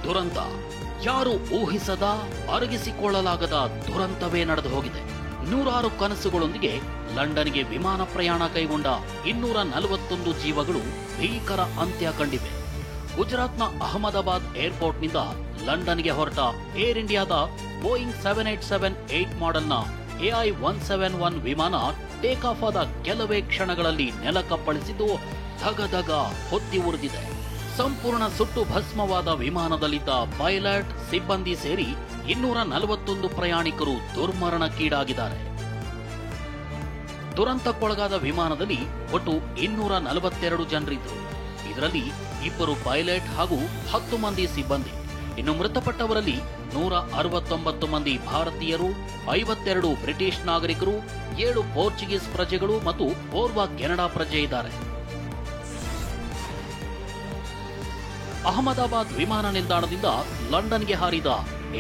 ದುರಂತ. ಯಾರು ಊಹಿಸದ, ಅರಗಿಸಿಕೊಳ್ಳಲಾಗದ ದುರಂತವೇ ನಡೆದು ಹೋಗಿದೆ. ನೂರಾರು ಕನಸುಗಳೊಂದಿಗೆ ಲಂಡನ್ಗೆ ವಿಮಾನ ಪ್ರಯಾಣ ಕೈಗೊಂಡ 241 ಜೀವಗಳು ಭೀಕರ ಅಂತ್ಯ ಕಂಡಿವೆ. ಗುಜರಾತ್ನ ಅಹಮದಾಬಾದ್ ಏರ್ಪೋರ್ಟ್ನಿಂದ ಲಂಡನ್ಗೆ ಹೊರಟ ಏರ್ ಇಂಡಿಯಾದ ಬೋಯಿಂಗ್ 787-8 ಮಾಡೆಲ್ನ AI-171 ವಿಮಾನ ಟೇಕ್ ಆಫ್ ಆದ ಕೆಲವೇ ಕ್ಷಣಗಳಲ್ಲಿ ನೆಲಕ್ಕಪ್ಪಳಿಸಿದ್ದು ಧಗಧಗ ಹೊತ್ತಿ ಉರಿದಿದೆ. ಸಂಪೂರ್ಣ ಸುಟ್ಟು ಭಸ್ಮವಾದ ವಿಮಾನದಲ್ಲಿದ್ದ ಪೈಲಟ್, ಸಿಬ್ಬಂದಿ ಸೇರಿ 241 ಪ್ರಯಾಣಿಕರು ದುರ್ಮರಣಕ್ಕೀಡಾಗಿದ್ದಾರೆ. ದುರಂತಕ್ಕೊಳಗಾದ ವಿಮಾನದಲ್ಲಿ ಒಟ್ಟು 242 ಜನರಿದ್ದರು. ಇದರಲ್ಲಿ 2 ಪೈಲಟ್ ಹಾಗೂ 10 ಮಂದಿ ಸಿಬ್ಬಂದಿ. ಇನ್ನು ಮೃತಪಟ್ಟವರಲ್ಲಿ 169 ಮಂದಿ ಭಾರತೀಯರು, 52 ಬ್ರಿಟಿಷ್ ನಾಗರಿಕರು, 7 ಪೋರ್ಚುಗೀಸ್ ಪ್ರಜೆಗಳು ಮತ್ತು ಓರ್ವ ಕೆನಡಾ ಪ್ರಜೆ ಇದ್ದಾರೆ. ಅಹಮದಾಬಾದ್ ವಿಮಾನ ನಿಲ್ದಾಣದಿಂದ ಲಂಡನ್ಗೆ ಹಾರಿದ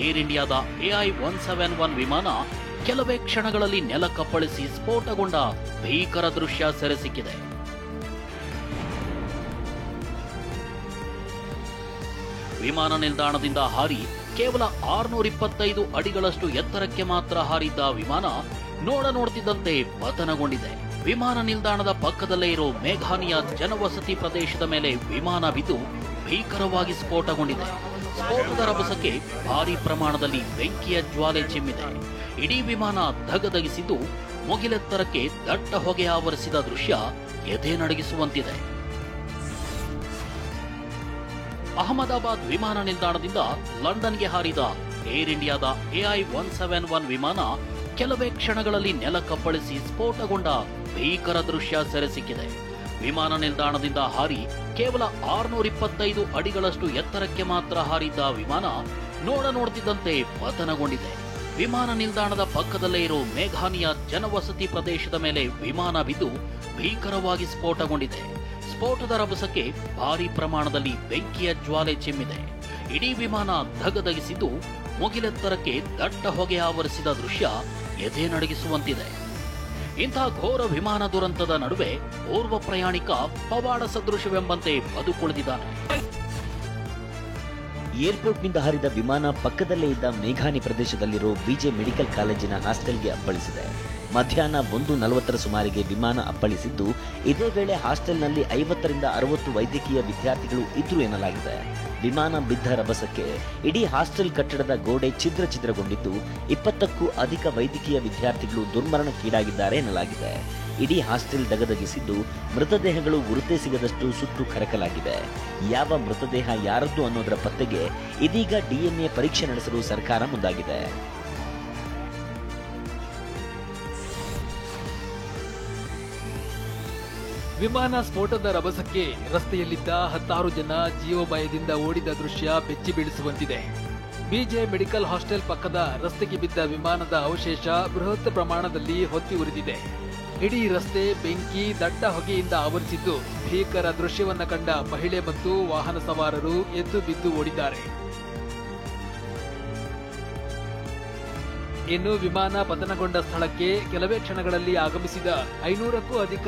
ಏರ್ ಇಂಡಿಯಾದ AI-171 ವಿಮಾನ ಕೆಲವೇ ಕ್ಷಣಗಳಲ್ಲಿ ನೆಲಕ್ಕಪ್ಪಳಿಸಿ ಸ್ಫೋಟಗೊಂಡ ಭೀಕರ ದೃಶ್ಯ ಸೆರೆಸಿಕ್ಕಿದೆ. ವಿಮಾನ ನಿಲ್ದಾಣದಿಂದ ಹಾರಿ ಕೇವಲ 625 ಅಡಿಗಳಷ್ಟು ಎತ್ತರಕ್ಕೆ ಮಾತ್ರ ಹಾರಿದ್ದ ವಿಮಾನ ನೋಡ್ತಿದ್ದಂತೆ ಪತನಗೊಂಡಿದೆ. ವಿಮಾನ ನಿಲ್ದಾಣದ ಪಕ್ಕದಲ್ಲೇ ಇರೋ ಮೇಘಾನಿಯ ಜನವಸತಿ ಪ್ರದೇಶದ ಮೇಲೆ ವಿಮಾನ ಬಿದ್ದು ಭೀಕರವಾಗಿ ಸ್ಫೋಟಗೊಂಡಿದೆ. ಸ್ಫೋಟದ ರಭಸಕ್ಕೆ ಭಾರೀ ಪ್ರಮಾಣದಲ್ಲಿ ಬೆಂಕಿಯ ಜ್ವಾಲೆ ಚಿಮ್ಮಿದೆ. ಇಡೀ ವಿಮಾನ ಧಗಧಗಿಸಿದ್ದು ಮುಗಿಲೆತ್ತರಕ್ಕೆ ದಟ್ಟ ಹೊಗೆ ಆವರಿಸಿದ ದೃಶ್ಯ ಎದೆ ನಡಗಿಸುವಂತಿದೆ. ಅಹಮದಾಬಾದ್ ವಿಮಾನ ನಿಲ್ದಾಣದಿಂದ ಲಂಡನ್ಗೆ ಹಾರಿದ ಏರ್ ಇಂಡಿಯಾದ AI-171 ವಿಮಾನ ಕೆಲವೇ ಕ್ಷಣಗಳಲ್ಲಿ ನೆಲಕ್ಕಪ್ಪಳಿಸಿ ಸ್ಫೋಟಗೊಂಡ ಭೀಕರ ದೃಶ್ಯ ಸೆರೆಸಿಕ್ಕಿದೆ. ವಿಮಾನ ನಿಲ್ದಾಣದಿಂದ ಹಾರಿ ಕೇವಲ 625 ಅಡಿಗಳಷ್ಟು ಎತ್ತರಕ್ಕೆ ಮಾತ್ರ ಹಾರಿದ್ದ ವಿಮಾನ ನೋಡ್ತಿದ್ದಂತೆ ಪತನಗೊಂಡಿದೆ. ವಿಮಾನ ನಿಲ್ದಾಣದ ಪಕ್ಕದಲ್ಲೇ ಇರೋ ಮೇಘಾನಿಯ ಜನವಸತಿ ಪ್ರದೇಶದ ಮೇಲೆ ವಿಮಾನ ಬಿದ್ದು ಭೀಕರವಾಗಿ ಸ್ಫೋಟಗೊಂಡಿದೆ. ಸ್ಫೋಟದ ರಭಸಕ್ಕೆ ಭಾರೀ ಪ್ರಮಾಣದಲ್ಲಿ ಬೆಂಕಿಯ ಜ್ವಾಲೆ ಚಿಮ್ಮಿದೆ. ಇಡೀ ವಿಮಾನ ಧಗಧಗಿಸಿದ್ದು ಮುಗಿಲೆತ್ತರಕ್ಕೆ ದಟ್ಟ ಹೊಗೆ ಆವರಿಸಿದ ದೃಶ್ಯ ಎದೆ ನಡಗಿಸುವಂತಿದೆ. ಇಂಥ ಘೋರ ವಿಮಾನ ದುರಂತದ ನಡುವೆ ಓರ್ವ ಪ್ರಯಾಣಿಕ ಪವಾಡ ಸದೃಶವೆಂಬಂತೆ ಬದುಕುಳಿದಿದ್ದಾನೆ. ಏರ್ಪೋರ್ಟ್ನಿಂದ ಹಾರಿದ ವಿಮಾನ ಪಕ್ಕದಲ್ಲೇ ಇದ್ದ ಮೇಘಾನಿ ಪ್ರದೇಶದಲ್ಲಿರೋ ಬಿಜೆ ಮೆಡಿಕಲ್ ಕಾಲೇಜಿನ ಹಾಸ್ಟೆಲ್ಗೆ ಅಪ್ಪಳಿಸಿದೆ. ಮಧ್ಯಾಹ್ನ 1:40 ಸುಮಾರಿಗೆ ವಿಮಾನ ಅಪ್ಪಳಿಸಿದ್ದು, ಇದೇ ವೇಳೆ ಹಾಸ್ಟೆಲ್ನಲ್ಲಿ 50ರಿಂದ 60 ವೈದ್ಯಕೀಯ ವಿದ್ಯಾರ್ಥಿಗಳು ಇದ್ರು ಎನ್ನಲಾಗಿದೆ. ವಿಮಾನ ಬಿದ್ದ ರಭಸಕ್ಕೆ ಇಡೀ ಹಾಸ್ಟೆಲ್ ಕಟ್ಟಡದ ಗೋಡೆ ಛಿದ್ರಗೊಂಡಿದ್ದು 20ಕ್ಕೂ ಅಧಿಕ ವೈದ್ಯಕೀಯ ವಿದ್ಯಾರ್ಥಿಗಳು ದುರ್ಮರಣಕ್ಕೀಡಾಗಿದ್ದಾರೆ ಎನ್ನಲಾಗಿದೆ. ಇಡೀ ಹಾಸ್ಟೆಲ್ ದಗದಗಿಸಿದ್ದು ಮೃತದೇಹಗಳು ಗುರುತೇ ಸಿಗದಷ್ಟು ಸುಟ್ಟು ಕರಕಲಾಗಿದೆ. ಯಾವ ಮೃತದೇಹ ಯಾರದ್ದು ಅನ್ನೋದರ ಪತ್ತೆಗೆ ಇದೀಗ DNA ಪರೀಕ್ಷೆ ನಡೆಸಲು ಸರ್ಕಾರ ಮುಂದಾಗಿದೆ. ವಿಮಾನ ಸ್ಫೋಟದ ರಭಸಕ್ಕೆ ರಸ್ತೆಯಲ್ಲಿದ್ದ 10 ಜನ ಜೀವಭಯದಿಂದ ಓಡಿದ ದೃಶ್ಯ ಬೆಚ್ಚಿ ಬೀಳಿಸುವಂತಿದೆ. ಬಿಜೆ ಮೆಡಿಕಲ್ ಹಾಸ್ಟೆಲ್ ಪಕ್ಕದ ರಸ್ತೆಗೆ ಬಿದ್ದ ವಿಮಾನದ ಅವಶೇಷ ಬೃಹತ್ ಪ್ರಮಾಣದಲ್ಲಿ ಹೊತ್ತಿ ಉರಿದಿದೆ. ಇಡೀ ರಸ್ತೆ ಬೆಂಕಿ ದಟ್ಟ ಹೊಗೆಯಿಂದ ಆವರಿಸಿದ್ದು ಭೀಕರ ದೃಶ್ಯವನ್ನ ಕಂಡ ಮಹಿಳೆ ಮತ್ತು ವಾಹನ ಸವಾರರು ಎದ್ದು ಬಿದ್ದು ಓಡಿದ್ದಾರೆ. ಇನ್ನು ವಿಮಾನ ಪತನಗೊಂಡ ಸ್ಥಳಕ್ಕೆ ಕೆಲವೇ ಕ್ಷಣಗಳಲ್ಲಿ ಆಗಮಿಸಿದ 500ಕ್ಕೂ ಅಧಿಕ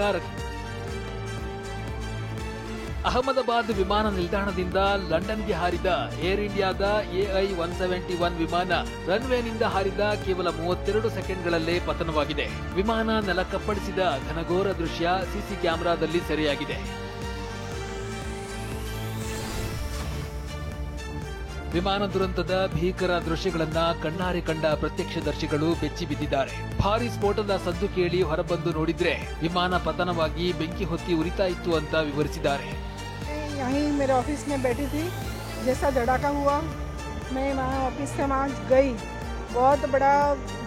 ಅಹಮದಾಬಾದ್ ವಿಮಾನ ನಿಲ್ದಾಣದಿಂದ ಲಂಡನ್ಗೆ ಹಾರಿದ ಏರ್ ಇಂಡಿಯಾದ AI-171 ವಿಮಾನ ರನ್ವೇನಿಂದ ಹಾರಿದ ಕೇವಲ 32 ಸೆಕೆಂಡ್ಗಳಲ್ಲೇ ಪತನವಾಗಿದೆ. ವಿಮಾನ ನೆಲಕ್ಕಪ್ಪಳಿಸಿದ ಘನಘೋರ ದೃಶ್ಯ ಸಿಸಿ ಕ್ಯಾಮೆರಾದಲ್ಲಿ ಸೆರೆಯಾಗಿದೆ. ವಿಮಾನ ದುರಂತದ ಭೀಕರ ದೃಶ್ಯಗಳನ್ನ ಕಣ್ಣಾರೆ ಕಂಡ ಪ್ರತ್ಯಕ್ಷದರ್ಶಿಗಳು ಬೆಚ್ಚಿ ಬಿದ್ದಿದ್ದಾರೆ. ಭಾರೀ ಸ್ಫೋಟದ ಸದ್ದು ಕೇಳಿ ಹೊರಬಂದು ನೋಡಿದ್ರೆ ವಿಮಾನ ಪತನವಾಗಿ ಬೆಂಕಿ ಹೊತ್ತಿ ಉರಿತಾ ಇತ್ತು ಅಂತ ವಿವರಿಸಿದ್ದಾರೆ. यहीं मेरे ऑफिस में बैठी थी, जैसा धड़ाका हुआ मैं वहाँ ऑफिस से वहाँ गई. बहुत बड़ा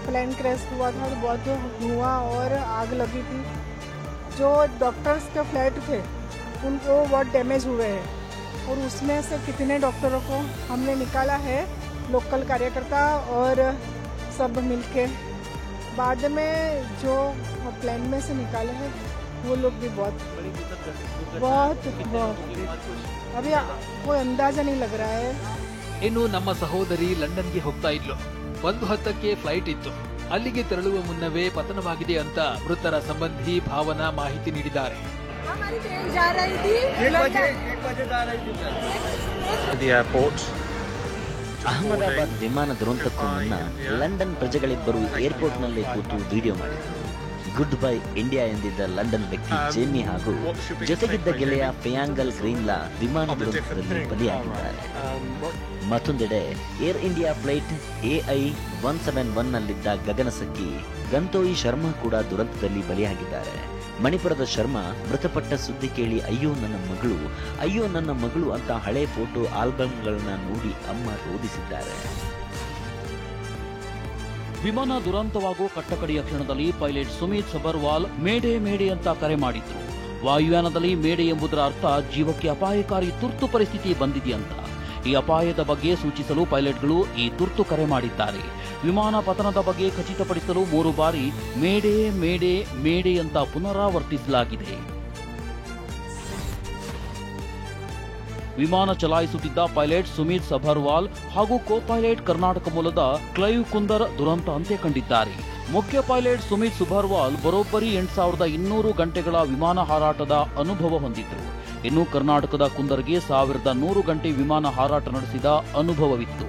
प्लेन क्रैश हुआ था, बहुत धुआं और आग लगी थी. जो डॉक्टर्स के फ्लैट थे उनको बहुत डैमेज हुए हैं और उसमें से कितने डॉक्टरों को हमने निकाला है, लोकल कार्यकर्ता और सब मिलके. बाद में जो प्लेन में से निकाले हैं वो लोग भी बहुत अभी कोई अंदाजा नहीं लग रहा है. ಇನ್ನು ನಮ್ಮ ಸಹೋದರಿ ಲಂಡನ್ಗೆ ಹೋಗ್ತಾ ಇದ್ಲು. 1:10ಕ್ಕೆ ಫ್ಲೈಟ್ ಇತ್ತು. ಅಲ್ಲಿಗೆ ತೆರಳುವ ಮುನ್ನವೇ ಪತನವಾಗಿದೆ ಅಂತ ಮೃತರ ಸಂಬಂಧಿ ಭಾವನಾ ಮಾಹಿತಿ ನೀಡಿದ್ದಾರೆ. The airport ಅಹಮದಾಬಾದ್ ವಿಮಾನ ದುರಂತಕ್ಕೂ ಮುನ್ನ ಲಂಡನ್ ಪ್ರಜೆಗಳಿಬ್ಬರು ಏರ್ಪೋರ್ಟ್ನಲ್ಲೇ ಕೂತು ವಿಡಿಯೋ ಮಾಡಿದರು. ಗುಡ್ ಬೈ ಇಂಡಿಯಾ ಎಂದಿದ್ದ ಲಂಡನ್ ವ್ಯಕ್ತಿ ಜೇಮಿ ಹಾಗೂ ಜೊತೆಗಿದ್ದ ಗೆಳೆಯ ಫಿಯಾಂಗಲ್ ಗ್ರೀನ್ಲಾ ವಿಮಾನ ದುರಂತದಲ್ಲಿ ಬಲಿಯಾಗಿದ್ದಾರೆ. ಮತ್ತೊಂದೆಡೆ ಏರ್ ಇಂಡಿಯಾ ಫ್ಲೈಟ್ AI-171 ನಲ್ಲಿದ್ದ ಗಗನಸಕ್ಕಿ ಗಂತೋಯಿ ಶರ್ಮಾ ಕೂಡ ದುರಂತದಲ್ಲಿ ಬಲಿಯಾಗಿದ್ದಾರೆ. ಮಣಿಪುರದ ಶರ್ಮಾ ಮೃತಪಟ್ಟ ಸುದ್ದಿ ಕೇಳಿ ಅಯ್ಯೋ ನನ್ನ ಮಗಳು ಅಂತ ಹಳೆ ಫೋಟೋ ಆಲ್ಬಮ್ಗಳನ್ನ ನೋಡಿ ಅಮ್ಮ ರೋಧಿಸಿದ್ದಾರೆ. ವಿಮಾನ ದುರಂತವಾಗುವ ಕಟ್ಟಕಡೆಯ ಕ್ಷಣದಲ್ಲಿ ಪೈಲಟ್ ಸುಮಿತ್ ಸಬರ್ವಾಲ್ ಮೇಡೆ ಅಂತ ಕರೆ ಮಾಡಿದ್ರು. ವಾಯುಯಾನದಲ್ಲಿ ಮೇಡೆ ಎಂಬುದರ ಅರ್ಥ ಜೀವಕ್ಕೆ ಅಪಾಯಕಾರಿ ತುರ್ತು ಪರಿಸ್ಥಿತಿ ಬಂದಿದೆಯಂತ. ಈ ಅಪಾಯದ ಬಗ್ಗೆ ಸೂಚಿಸಲು ಪೈಲಟ್ಗಳು ಈ ತುರ್ತು ಕರೆ ಮಾಡಿದ್ದಾರೆ. ವಿಮಾನ ಪತನದ ಬಗ್ಗೆ ಖಚಿತಪಡಿಸಲು 3 ಬಾರಿ ಮೇಡೆ ಅಂತ ಪುನರಾವರ್ತಿಸಲಾಗಿದೆ. ವಿಮಾನ ಚಲಾಯಿಸುತ್ತಿದ್ದ ಪೈಲಟ್ ಸುಮಿತ್ ಸಬರ್ವಾಲ್ ಹಾಗೂ ಕೋ ಪೈಲಟ್ ಕರ್ನಾಟಕ ಮೂಲದ ಕ್ಲೈವ್ ಕುಂದರ್ ದುರಂತ ಅಂತ್ಯ ಕಂಡಿದ್ದಾರೆ. ಮುಖ್ಯ ಪೈಲಟ್ ಸುಮಿತ್ ಸಬರ್ವಾಲ್ ಬರೋಬ್ಬರಿ 8200 ಗಂಟೆಗಳ ವಿಮಾನ ಹಾರಾಟದ ಅನುಭವ ಹೊಂದಿದ್ರು. ಇನ್ನು ಕರ್ನಾಟಕದ ಕುಂದರ್ಗೆ 1100 ಗಂಟೆ ವಿಮಾನ ಹಾರಾಟ ನಡೆಸಿದ ಅನುಭವವಿತ್ತು.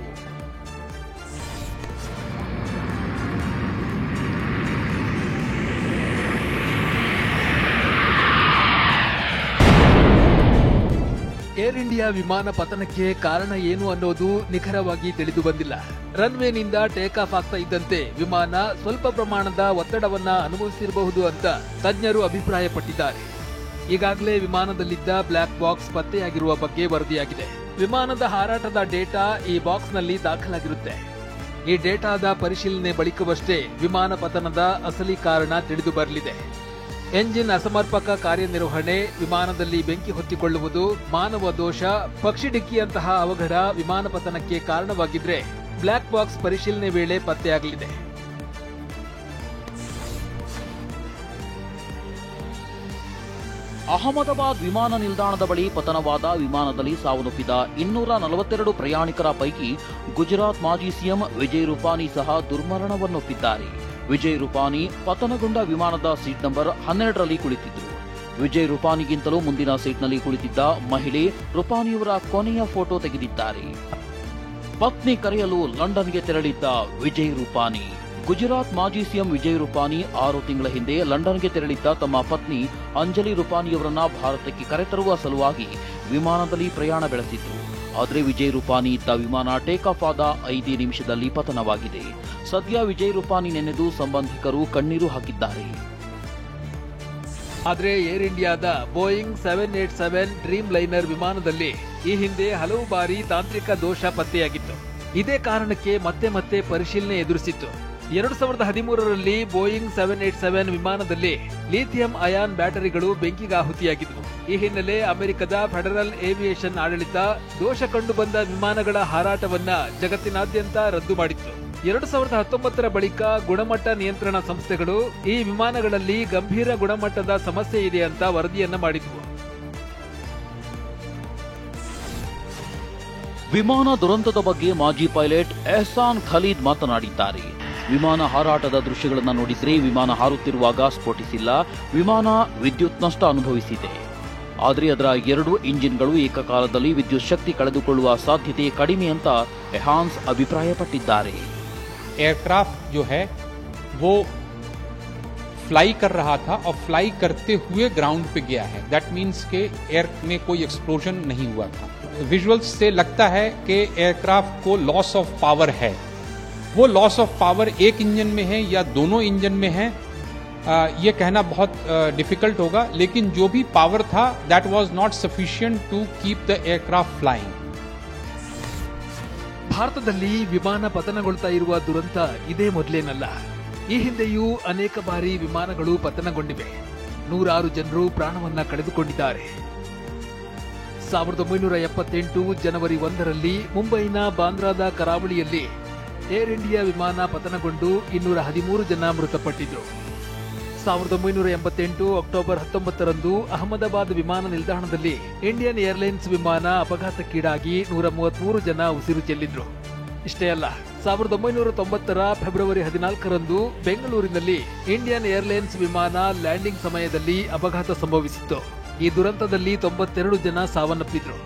ಏರ್ ಇಂಡಿಯಾ ವಿಮಾನ ಪತನಕ್ಕೆ ಕಾರಣ ಏನು ಅನ್ನೋದು ನಿಖರವಾಗಿ ತಿಳಿದು ಬಂದಿಲ್ಲ. ರನ್ವೇನಿಂದ ಟೇಕ್ ಆಫ್ ಆಗ್ತಾ ಇದ್ದಂತೆ ವಿಮಾನ ಸ್ವಲ್ಪ ಪ್ರಮಾಣದ ಒತ್ತಡವನ್ನ ಅನುಭವಿಸಿರಬಹುದು ಅಂತ ತಜ್ಞರು ಅಭಿಪ್ರಾಯಪಟ್ಟಿದ್ದಾರೆ. ಈಗಾಗಲೇ ವಿಮಾನದಲ್ಲಿದ್ದ ಬ್ಲಾಕ್ ಬಾಕ್ಸ್ ಪತ್ತೆಯಾಗಿರುವ ಬಗ್ಗೆ ವರದಿಯಾಗಿದೆ. ವಿಮಾನದ ಹಾರಾಟದ ಡೇಟಾ ಈ ಬಾಕ್ಸ್ನಲ್ಲಿ ದಾಖಲಾಗಿರುತ್ತೆ. ಈ ಡೇಟಾದ ಪರಿಶೀಲನೆ ಬಳಿಕವಷ್ಟೇ ವಿಮಾನ ಪತನದ ಅಸಲಿ ಕಾರಣ ತಿಳಿದು ಬರಲಿದೆ. ಎಂಜಿನ್ ಅಸಮರ್ಪಕ ಕಾರ್ಯನಿರ್ವಹಣೆ, ವಿಮಾನದಲ್ಲಿ ಬೆಂಕಿ ಹೊತ್ತಿಕೊಳ್ಳುವುದು, ಮಾನವ ದೋಷ, ಪಕ್ಷಿ ಡಿಕ್ಕಿಯಂತಹ ಅವಘಡ ವಿಮಾನ ಪತನಕ್ಕೆ ಕಾರಣವಾಗಿದ್ರೆ ಬ್ಲಾಕ್ ಬಾಕ್ಸ್ ಪರಿಶೀಲನೆ ವೇಳೆ ಪತ್ತೆಯಾಗಲಿದೆ. ಅಹಮದಾಬಾದ್ ವಿಮಾನ ನಿಲ್ದಾಣದ ಬಳಿ ಪತನವಾದ ವಿಮಾನದಲ್ಲಿ ಸಾವನ್ನಪ್ಪಿದ 242 ಪ್ರಯಾಣಿಕರ ಪೈಕಿ ಗುಜರಾತ್ ಮಾಜಿ ಸಿಎಂ ವಿಜಯ್ ರೂಪಾನಿ ಸಹ ದುರ್ಮರಣವನ್ನೊಪ್ಪಿದ್ದಾರೆ. ವಿಜಯ್ ರೂಪಾನಿ ಪತನಗೊಂಡ ವಿಮಾನದ ಸೀಟ್ ನಂಬರ್ 12ರಲ್ಲಿ ಕುಳಿತಿದ್ರು. ವಿಜಯ್ ರೂಪಾನಿಗಿಂತಲೂ ಮುಂದಿನ ಸೀಟ್ನಲ್ಲಿ ಕುಳಿತಿದ್ದ ಮಹಿಳೆ ರೂಪಾನಿಯವರ ಕೊನೆಯ ಫೋಟೋ ತೆಗೆದಿದ್ದಾರೆ. ಪತ್ನಿ ಕರೆಯಲು ಲಂಡನ್ಗೆ ತೆರಳಿದ್ದ ವಿಜಯ್ ರೂಪಾನಿ. ಗುಜರಾತ್ ಮಾಜಿ ಸಿಎಂ ವಿಜಯ್ ರೂಪಾನಿ 6 ತಿಂಗಳ ಹಿಂದೆ ಲಂಡನ್ಗೆ ತೆರಳಿದ್ದ ತಮ್ಮ ಪತ್ನಿ ಅಂಜಲಿ ರೂಪಾನಿಯವರನ್ನ ಭಾರತಕ್ಕೆ ಕರೆತರುವ ಸಲುವಾಗಿ ವಿಮಾನದಲ್ಲಿ ಪ್ರಯಾಣ ಬೆಳೆಸಿದ್ರು. ಆದರೆ ವಿಜಯ್ ರೂಪಾನಿ ಇದ್ದ ವಿಮಾನ ಟೇಕ್ ಆಫ್ ಆದ 5 ನಿಮಿಷದಲ್ಲಿ ಪತನವಾಗಿದೆ. ಸದ್ಯ ವಿಜಯ್ ರೂಪಾನಿ ನೆನೆದು ಸಂಬಂಧಿಕರು ಕಣ್ಣೀರು ಹಾಕಿದ್ದಾರೆ. ಆದರೆ ಏರ್ ಇಂಡಿಯಾದ ಬೋಯಿಂಗ್ 787 ಡ್ರೀಮ್ ಲೈನರ್ ವಿಮಾನದಲ್ಲಿ ಈ ಹಿಂದೆ ಹಲವು ಬಾರಿ ತಾಂತ್ರಿಕ ದೋಷ ಪತ್ತೆಯಾಗಿತ್ತು. ಇದೇ ಕಾರಣಕ್ಕೆ ಮತ್ತೆ ಪರಿಶೀಲನೆ ಎದುರಿಸಿತ್ತು. 2013ರಲ್ಲಿ ಬೋಯಿಂಗ್ 787 ವಿಮಾನದಲ್ಲಿ ಲಿಥಿಯಂ ಅಯಾನ್ ಬ್ಯಾಟರಿಗಳು ಬೆಂಕಿಗಾಹುತಿಯಾಗಿದ್ವು. ಈ ಹಿನ್ನೆಲೆ ಅಮೆರಿಕದ ಫೆಡರಲ್ ಏವಿಯೇಷನ್ ಆಡಳಿತ ದೋಷ ಕಂಡುಬಂದ ವಿಮಾನಗಳ ಹಾರಾಟವನ್ನ ಜಗತ್ತಿನಾದ್ಯಂತ ರದ್ದು ಮಾಡಿತ್ತು. 2019ರ ಬಳಿಕ ಗುಣಮಟ್ಟ ನಿಯಂತ್ರಣ ಸಂಸ್ಥೆಗಳು ಈ ವಿಮಾನಗಳಲ್ಲಿ ಗಂಭೀರ ಗುಣಮಟ್ಟದ ಸಮಸ್ಯೆ ಇದೆ ಅಂತ ವರದಿಯನ್ನ ಮಾಡಿದ್ವು. ವಿಮಾನ ದುರಂತದ ಬಗ್ಗೆ ಮಾಜಿ ಪೈಲಟ್ ಎಹ್ಸಾನ್ ಖಲೀದ್ ಮಾತನಾಡಿದ್ದಾರೆ. ವಿಮಾನ ಹಾರಾಟದ ದೃಶ್ಯಗಳನ್ನು ನೋಡಿದ್ರೆ ವಿಮಾನ ಹಾರುತ್ತಿರುವಾಗ ಸ್ಫೋಟಿಸಿಲ್ಲ, ವಿಮಾನ ವಿದ್ಯುತ್ ನಷ್ಟ ಅನುಭವಿಸಿದೆ. ಆದರೆ ಅದರ 2 ಇಂಜಿನ್ಗಳು ಏಕಕಾಲದಲ್ಲಿ ವಿದ್ಯುತ್ ಶಕ್ತಿ ಕಳೆದುಕೊಳ್ಳುವ ಸಾಧ್ಯತೆ ಕಡಿಮೆ ಅಂತ ಎಹಾನ್ಸ್ ಅಭಿಪ್ರಾಯಪಟ್ಟಿದ್ದಾರೆ. एयरक्राफ्ट जो है वो फ्लाई कर रहा था और फ्लाई करते हुए ग्राउंड पे गया है. दैट मीन्स के एयर में कोई एक्सप्लोजन नहीं हुआ था. विजुअल्स से लगता है कि एयरक्राफ्ट को लॉस ऑफ पावर है. वो लॉस ऑफ पावर एक इंजन में है या दोनों इंजन में है ये कहना बहुत डिफिकल्ट होगा. लेकिन जो भी पावर था that was not sufficient to keep the aircraft flying. ಭಾರತದಲ್ಲಿ ವಿಮಾನ ಪತನಗೊಳ್ತಾ ಇರುವ ದುರಂತ ಇದೇ ಮೊದಲೇನಲ್ಲ. ಈ ಹಿಂದೆಯೂ ಅನೇಕ ಬಾರಿ ವಿಮಾನಗಳು ಪತನಗೊಂಡಿವೆ. 106 ಜನರು ಪ್ರಾಣವನ್ನ ಕಳೆದುಕೊಂಡಿದ್ದಾರೆ. 1978 ಜನವರಿ 1ರಲ್ಲಿ ಮುಂಬೈನ ಬಾಂದ್ರಾದ ಕರಾವಳಿಯಲ್ಲಿ ಏರ್ ಇಂಡಿಯಾ ವಿಮಾನ ಪತನಗೊಂಡು 213 ಜನ ಮೃತಪಟ್ಟಿದ್ರು. 1988 ಅಕ್ಟೋಬರ್ 19ರಂದು ಅಹಮದಾಬಾದ್ ವಿಮಾನ ನಿಲ್ದಾಣದಲ್ಲಿ ಇಂಡಿಯನ್ ಏರ್ಲೈನ್ಸ್ ವಿಮಾನ ಅಪಘಾತಕ್ಕೀಡಾಗಿ 133 ಜನ ಉಸಿರು ಚೆಲ್ಲಿದ್ರು. ಇಷ್ಟೇ ಅಲ್ಲ, 1990ರ ಫೆಬ್ರವರಿ 14ರಂದು ಬೆಂಗಳೂರಿನಲ್ಲಿ ಇಂಡಿಯನ್ ಏರ್ಲೈನ್ಸ್ ವಿಮಾನ ಲ್ಯಾಂಡಿಂಗ್ ಸಮಯದಲ್ಲಿ ಅಪಘಾತ ಸಂಭವಿಸಿತ್ತು. ಈ ದುರಂತದಲ್ಲಿ 92 ಜನ ಸಾವನ್ನಪ್ಪಿದ್ರು.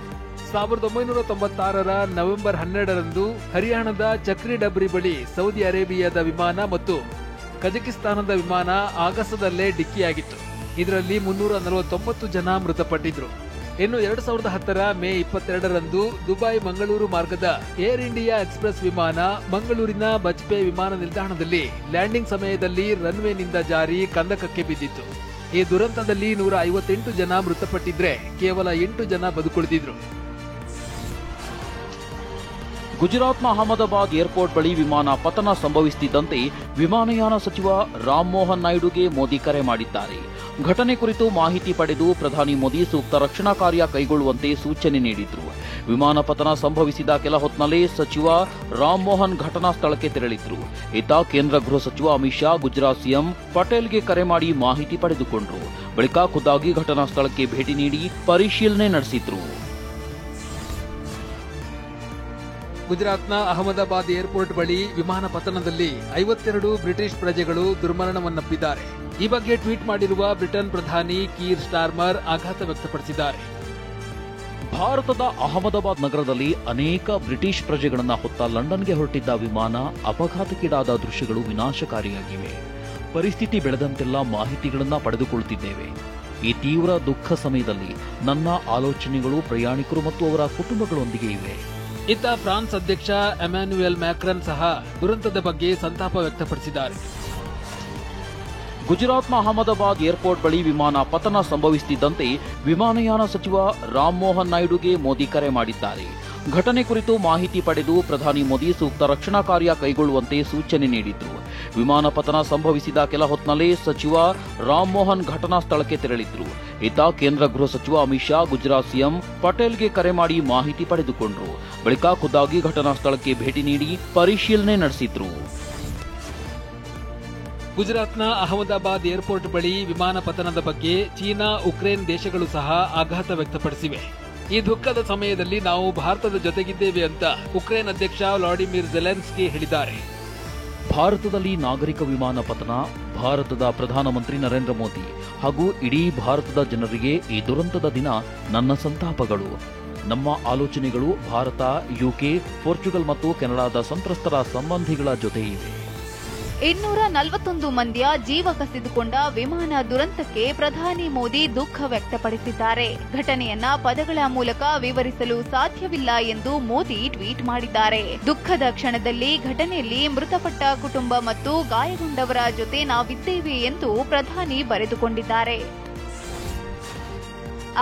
1996ರ ನವೆಂಬರ್ 12ರಂದು ಹರಿಯಾಣದ ಚಕ್ರಿ ಡಬ್ರಿ ಬಳಿ ಸೌದಿ ಅರೇಬಿಯಾದ ವಿಮಾನ ಮತ್ತು ಕಜಕಿಸ್ತಾನದ ವಿಮಾನ ಆಗಸದಲ್ಲೇ ಡಿಕ್ಕಿಯಾಗಿತ್ತು. ಇದರಲ್ಲಿ 349 ಜನ ಮೃತಪಟ್ಟಿದ್ರು. ಇನ್ನು 2010ರ ಮೇ 22ರಂದು ದುಬೈ ಮಂಗಳೂರು ಮಾರ್ಗದ ಏರ್ ಇಂಡಿಯಾ ಎಕ್ಸ್ಪ್ರೆಸ್ ವಿಮಾನ ಮಂಗಳೂರಿನ ಬಜ್ಪೆ ವಿಮಾನ ನಿಲ್ದಾಣದಲ್ಲಿ ಲ್ಯಾಂಡಿಂಗ್ ಸಮಯದಲ್ಲಿ ರನ್ವೇನಿಂದ ಜಾರಿ ಕಂದಕಕ್ಕೆ ಬಿದ್ದಿತ್ತು. ಈ ದುರಂತದಲ್ಲಿ 158 ಜನ ಮೃತಪಟ್ಟಿದ್ರೆ ಕೇವಲ 8 ಜನ ಬದುಕುಳಿದಿದ್ರು. ಗುಜರಾತ್ನ ಅಹಮದಾಬಾದ್ ಏರ್ಪೋರ್ಟ್ ಬಳಿ ವಿಮಾನ ಪತನ ಸಂಭವಿಸುತ್ತಿದ್ದಂತೆ ವಿಮಾನಯಾನ ಸಚಿವ ರಾಮ್ ಮೋಹನ್ ನಾಯ್ಡುಗೆ ಮೋದಿ ಕರೆ ಮಾಡಿದ್ದಾರೆ. ಘಟನೆ ಕುರಿತು ಮಾಹಿತಿ ಪಡೆದು ಪ್ರಧಾನಿ ಮೋದಿ ಸೂಕ್ತ ರಕ್ಷಣಾ ಕಾರ್ಯ ಕೈಗೊಳ್ಳುವಂತೆ ಸೂಚನೆ ನೀಡಿದ್ರು. ವಿಮಾನ ಪತನ ಸಂಭವಿಸಿದ ಕೆಲ ಹೊತ್ತಿನಲ್ಲೇ ಸಚಿವ ರಾಮ್ ಮೋಹನ್ ಘಟನಾ ಸ್ಥಳಕ್ಕೆ ತೆರಳಿದ್ರು. ಇತ್ತ ಕೇಂದ್ರ ಗೃಹ ಸಚಿವ ಅಮಿತ್ ಶಾ ಗುಜರಾತ್ ಸಿಎಂ ಪಟೇಲ್ಗೆ ಕರೆ ಮಾಡಿ ಮಾಹಿತಿ ಪಡೆದುಕೊಂಡ್ರು. ಬಳಿಕ ಖುದ್ದಾಗಿ ಘಟನಾ ಸ್ಥಳಕ್ಕೆ ಭೇಟಿ ನೀಡಿ ಪರಿಶೀಲನೆ ನಡೆಸಿದ್ರು. ಗುಜರಾತ್ನ ಅಹಮದಾಬಾದ್ ಏರ್ಪೋರ್ಟ್ ಬಳಿ ವಿಮಾನ ಪತನದಲ್ಲಿ 52 ಬ್ರಿಟಿಷ್ ಪ್ರಜೆಗಳು ದುರ್ಮರಣವನ್ನಪ್ಪಿದ್ದಾರೆ. ಈ ಬಗ್ಗೆ ಟ್ವೀಟ್ ಮಾಡಿರುವ ಬ್ರಿಟನ್ ಪ್ರಧಾನಿ ಕೀರ್ ಸ್ಟಾರ್ಮರ್ ಆಘಾತ ವ್ಯಕ್ತಪಡಿಸಿದ್ದಾರೆ. ಭಾರತದ ಅಹಮದಾಬಾದ್ ನಗರದಲ್ಲಿ ಅನೇಕ ಬ್ರಿಟಿಷ್ ಪ್ರಜೆಗಳನ್ನ ಹೊತ್ತ ಲಂಡನ್ಗೆ ಹೊರಟಿದ್ದ ವಿಮಾನ ಅಪಘಾತಕ್ಕೀಡಾದ ದೃಶ್ಯಗಳು ವಿನಾಶಕಾರಿಯಾಗಿವೆ. ಪರಿಸ್ಥಿತಿ ಬೆಳೆದಂತೆಲ್ಲ ಮಾಹಿತಿಗಳನ್ನ ಪಡೆದುಕೊಳ್ಳುತ್ತಿದ್ದೇವೆ. ಈ ತೀವ್ರ ದುಃಖ ಸಮಯದಲ್ಲಿ ನನ್ನ ಆಲೋಚನೆಗಳು ಪ್ರಯಾಣಿಕರು ಮತ್ತು ಅವರ ಕುಟುಂಬಗಳೊಂದಿಗೆ ಇವೆ. ಇತ್ತ ಫ್ರಾನ್ಸ್ ಅಧ್ಯಕ್ಷ ಎಮ್ಯಾನ್ಯುಯಲ್ ಮ್ಯಾಕ್ರನ್ ಸಹ ದುರಂತದ ಬಗ್ಗೆ ಸಂತಾಪ ವ್ಯಕ್ತಪಡಿಸಿದ್ದಾರೆ. ಗುಜರಾತ್ನ ಅಹಮದಾಬಾದ್ ಏರ್ಪೋರ್ಟ್ ಬಳಿ ವಿಮಾನ ಪತನ ಸಂಭವಿಸುತ್ತಿದ್ದಂತೆ ವಿಮಾನಯಾನ ಸಚಿವ ರಾಮ್ ಮೋಹನ್ ನಾಯ್ಡುಗೆ ಮೋದಿ ಕರೆ ಮಾಡಿದ್ದಾರೆ. ಘಟನೆ ಕುರಿತು ಮಾಹಿತಿ ಪಡೆದು ಪ್ರಧಾನಿ ಮೋದಿ ಸೂಕ್ತ ರಕ್ಷಣಾ ಕಾರ್ಯ ಕೈಗೊಳ್ಳುವಂತೆ ಸೂಚನೆ ನೀಡಿದ್ರು. ವಿಮಾನ ಪತನ ಸಂಭವಿಸಿದ ಕೆಲ ಹೊತ್ತಿನಲ್ಲೇ ಸಚಿವ ರಾಮ್ ಮೋಹನ್ ಘಟನಾ ಸ್ಥಳಕ್ಕೆ ತೆರಳಿದ್ರು. ಇತ್ತ ಕೇಂದ್ರ ಗೃಹ ಸಚಿವ ಅಮಿತ್ ಶಾ ಗುಜರಾತ್ ಸಿಎಂ ಪಟೇಲ್ಗೆ ಕರೆ ಮಾಡಿ ಮಾಹಿತಿ ಪಡೆದುಕೊಂಡ್ರು. ಬಳಿಕ ಖುದ್ದಾಗಿ ಘಟನಾ ಸ್ಥಳಕ್ಕೆ ಭೇಟಿ ನೀಡಿ ಪರಿಶೀಲನೆ ನಡೆಸಿದ್ರು. ಗುಜರಾತ್ನ ಅಹಮದಾಬಾದ್ ಏರ್ಪೋರ್ಟ್ ಬಳಿ ವಿಮಾನ ಪತನದ ಬಗ್ಗೆ ಚೀನಾ, ಉಕ್ರೇನ್ ದೇಶಗಳು ಸಹ ಆಘಾತ ವ್ಯಕ್ತಪಡಿಸಿವೆ. ಈ ದುಃಖದ ಸಮಯದಲ್ಲಿ ನಾವು ಭಾರತದ ಜೊತೆಗಿದ್ದೇವೆ ಅಂತ ಉಕ್ರೇನ್ ಅಧ್ಯಕ್ಷ ವ್ಲಾಡಿಮಿರ್ ಝೆಲೆನ್ಸ್ಕಿ ಹೇಳಿದ್ದಾರೆ. ಭಾರತದಲ್ಲಿ ನಾಗರಿಕ ವಿಮಾನ ಪತನ, ಭಾರತದ ಪ್ರಧಾನಮಂತ್ರಿ ನರೇಂದ್ರ ಮೋದಿ ಹಾಗೂ ಇಡೀ ಭಾರತದ ಜನರಿಗೆ ಈ ದುರಂತದ ದಿನ ನನ್ನ ಸಂತಾಪಗಳು. ನಮ್ಮ ಆಲೋಚನೆಗಳು ಭಾರತ, ಯುಕೆ, ಪೋರ್ಚುಗಲ್ ಮತ್ತು ಕೆನಡಾದ ಸಂತ್ರಸ್ತರ ಸಂಬಂಧಿಗಳ ಜೊತೆ ಇವೆ. 241 ಮಂದಿಯ ಜೀವ ಕಸಿದುಕೊಂಡ ವಿಮಾನ ದುರಂತಕ್ಕೆ ಪ್ರಧಾನಿ ಮೋದಿ ದುಃಖ ವ್ಯಕ್ತಪಡಿಸಿದ್ದಾರೆ. ಘಟನೆಯನ್ನ ಪದಗಳ ಮೂಲಕ ವಿವರಿಸಲು ಸಾಧ್ಯವಿಲ್ಲ ಎಂದು ಮೋದಿ ಟ್ವೀಟ್ ಮಾಡಿದ್ದಾರೆ. ದುಃಖದ ಕ್ಷಣದಲ್ಲಿ ಘಟನೆಯಲ್ಲಿ ಮೃತಪಟ್ಟ ಕುಟುಂಬ ಮತ್ತು ಗಾಯಗೊಂಡವರ ಜೊತೆ ನಾವಿದ್ದೇವೆ ಎಂದು ಪ್ರಧಾನಿ ಬರೆದುಕೊಂಡಿದ್ದಾರೆ.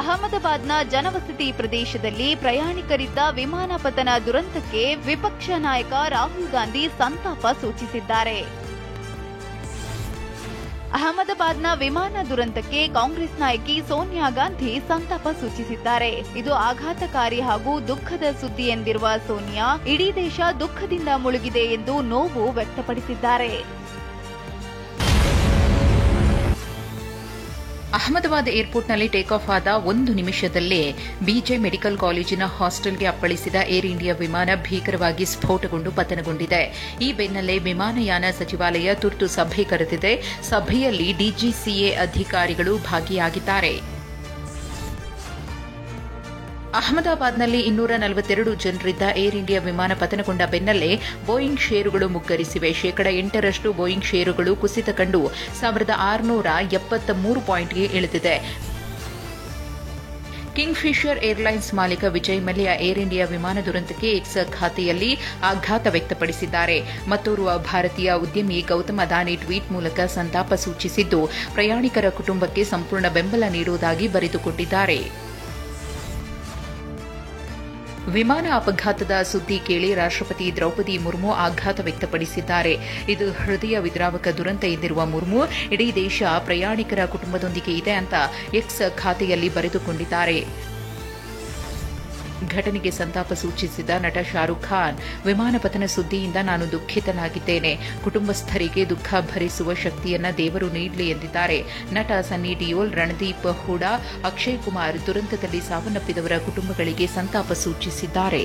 ಅಹಮದಾಬಾದ್ನ ಜನವಸತಿ ಪ್ರದೇಶದಲ್ಲಿ ಪ್ರಯಾಣಿಕರಿದ್ದ ವಿಮಾನ ಪತನ ದುರಂತಕ್ಕೆ ವಿಪಕ್ಷ ನಾಯಕ ರಾಹುಲ್ ಗಾಂಧಿ ಸಂತಾಪ ಸೂಚಿಸಿದ್ದಾರೆ. ಅಹಮದಾಬಾದ್ನ ವಿಮಾನ ದುರಂತಕ್ಕೆ ಕಾಂಗ್ರೆಸ್ ನಾಯಕಿ ಸೋನಿಯಾ ಗಾಂಧಿ ಸಂತಾಪ ಸೂಚಿಸಿದ್ದಾರೆ. ಇದು ಆಘಾತಕಾರಿ ಹಾಗೂ ದುಃಖದ ಸುದ್ದಿ ಎಂದಿರುವ ಸೋನಿಯಾ, ಇಡೀ ದೇಶ ದುಃಖದಿಂದ ಮುಳುಗಿದೆ ಎಂದು ನೋವು ವ್ಯಕ್ತಪಡಿಸಿದ್ದಾರೆ. ಅಹಮದಾಬಾದ್ ಏರ್ಪೋರ್ಟ್ನಲ್ಲಿ ಟೇಕ್ ಆಫ್ ಆದ 1 ನಿಮಿಷದಲ್ಲೇ ಬಿಜೆ ಮೆಡಿಕಲ್ ಕಾಲೇಜಿನ ಹಾಸ್ಟೆಲ್ಗೆ ಅಪ್ಪಳಿಸಿದ ಏರ್ ಇಂಡಿಯಾ ವಿಮಾನ ಭೀಕರವಾಗಿ ಸ್ಫೋಟಗೊಂಡು ಪತನಗೊಂಡಿದೆ. ಈ ಬೆನ್ನಲ್ಲೇ ವಿಮಾನಯಾನ ಸಚಿವಾಲಯ ತುರ್ತು ಸಭೆ ಕರೆದಿದೆ. ಸಭೆಯಲ್ಲಿ ಡಿಜಿಸಿಎ ಅಧಿಕಾರಿಗಳು ಭಾಗಿಯಾಗಿದ್ದಾರೆ. ಅಹಮದಾಬಾದ್ನಲ್ಲಿ 242 ಜನರಿದ್ದ ಏರ್ ಇಂಡಿಯಾ ವಿಮಾನ ಪತನಗೊಂಡ ಬೆನ್ನಲ್ಲೇ ಬೋಯಿಂಗ್ ಷೇರುಗಳು ಮುಗ್ಗರಿಸಿವೆ. 8% ಬೋಯಿಂಗ್ ಷೇರುಗಳು ಕುಸಿತ ಕಂಡು 1673 ಪಾಯಿಂಟ್ಗೆ ಇಳಿದಿದೆ. ಕಿಂಗ್ ಫಿಶರ್ ಏರ್ಲೈನ್ಸ್ ಮಾಲೀಕ ವಿಜಯ್ ಮಲ್ಯ ಏರ್ ಇಂಡಿಯಾ ವಿಮಾನ ದುರಂತಕ್ಕೆ ಎಕ್ಸ್ ಖಾತೆಯಲ್ಲಿ ಆಘಾತ ವ್ಯಕ್ತಪಡಿಸಿದ್ದಾರೆ. ಮತ್ತೋರ್ವ ಭಾರತೀಯ ಉದ್ಯಮಿ ಗೌತಮ್ ಅದಾನಿ ಟ್ವೀಟ್ ಮೂಲಕ ಸಂತಾಪ ಸೂಚಿಸಿದ್ದು, ಪ್ರಯಾಣಿಕರ ಕುಟುಂಬಕ್ಕೆ ಸಂಪೂರ್ಣ ಬೆಂಬಲ ನೀಡುವುದಾಗಿ ಬರೆದುಕೊಂಡಿದ್ದಾರೆ. ವಿಮಾನ ಅಪಘಾತದ ಸುದ್ದಿ ಕೇಳಿ ರಾಷ್ಟ್ರಪತಿ ದ್ರೌಪದಿ ಮುರ್ಮು ಆಘಾತ ವ್ಯಕ್ತಪಡಿಸಿದ್ದಾರೆ. ಇದು ಹೃದಯ ವಿದ್ರಾವಕ ದುರಂತ ಎಂದಿರುವ ಮುರ್ಮು, ಇಡೀ ದೇಶ ಪ್ರಯಾಣಿಕರ ಕುಟುಂಬದೊಂದಿಗೆ ಇದೆ ಅಂತ ಎಕ್ಸ್ ಖಾತೆಯಲ್ಲಿ ಬರೆದುಕೊಂಡಿದ್ದಾರೆ. ಘಟನೆಗೆ ಸಂತಾಪ ಸೂಚಿಸಿದ ನಟ ಶಾರುಖ್ ಖಾನ್, ವಿಮಾನ ಪತನ ಸುದ್ದಿಯಿಂದ ನಾನು ದುಃಖಿತನಾಗಿದ್ದೇನೆ. ಕುಟುಂಬಸ್ಥರಿಗೆ ದುಃಖ ಭರಿಸುವ ಶಕ್ತಿಯನ್ನ ದೇವರು ನೀಡಲಿ ಎಂದಿದ್ದಾರೆ. ನಟ ಸನ್ನಿ ಡಿಯೋಲ್, ರಣದೀಪ್ ಹೂಡಾ, ಅಕ್ಷಯ್ ಕುಮಾರ್ ದುರಂತದಲ್ಲಿ ಸಾವನ್ನಪ್ಪಿದವರ ಕುಟುಂಬಗಳಿಗೆ ಸಂತಾಪ ಸೂಚಿಸಿದ್ದಾರೆ.